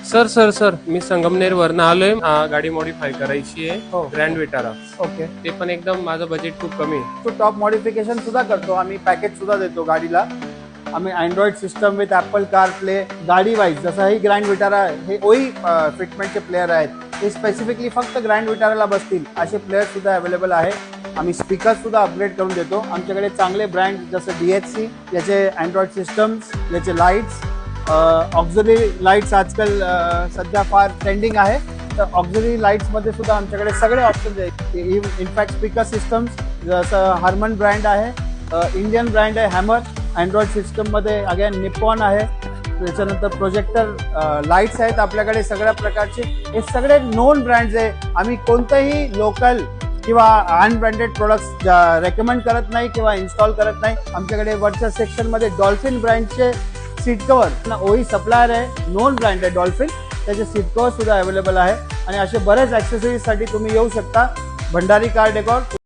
Sir sir sir मी संगमनेर वरनं आलोय. गाडी मॉडिफाय करायची आहे. हो. Grand Vitara. ओके. ते पण एकदम माझं बजेट खूप कमी आहे. तो टॉप मॉडिफिकेशन सुद्धा करतो आम्ही, पॅकेज सुद्धा देतो गाडीला. आम्ही Android system with Apple car play गाडी वाईज, जसं ही ग्रँड विटारा हे ओई फिटमेंटचे प्लेयर आहेत, हे स्पेसिफिकली फक्त ग्रँड विटाराला बसतील असे प्लेयर सुद्धा अवेलेबल आहे. आम्ही स्पीकर्स सुद्धा अपग्रेड करून देतो. आमच्याकडे चांगले ब्रँड जसं DHC, याचे अँड्रॉइड सिस्टम्स, याचे लाईट्स, ऑक्झिलरी लाईट्स आजकाल सध्या फार ट्रेंडिंग आहे. तर ऑक्झिलरी लाईट्समध्ये सुद्धा आमच्याकडे सगळे ऑप्शन्स आहेत. इनफॅक्ट स्पीकर सिस्टम्स जसं हार्मन ब्रँड आहे, इंडियन ब्रँड आहे हॅमर. अँड्रॉइड सिस्टममध्ये अगेन निप्पॉन आहे. त्याच्यानंतर प्रोजेक्टर लाईट्स आहेत आपल्याकडे सगळ्या प्रकारचे. हे सगळे नोन ब्रँड्स आहे. आम्ही कोणतेही लोकल किंवा अनब्रँडेड प्रोडक्ट्स रेकमेंड करत नाही किंवा इन्स्टॉल करत नाही. आमच्याकडे वरच्या सेक्शनमध्ये डॉल्फिन ब्रँडचे सीट कवर ओही सप्लायर आहे, नोन ब्रँड आहे डॉल्फिन, त्याचे सीट कवर सुद्धा अवेलेबल आहे. आणि असे बरेच ॲक्सेसरीजसाठी तुम्ही येऊ शकता. Bhandari car decor.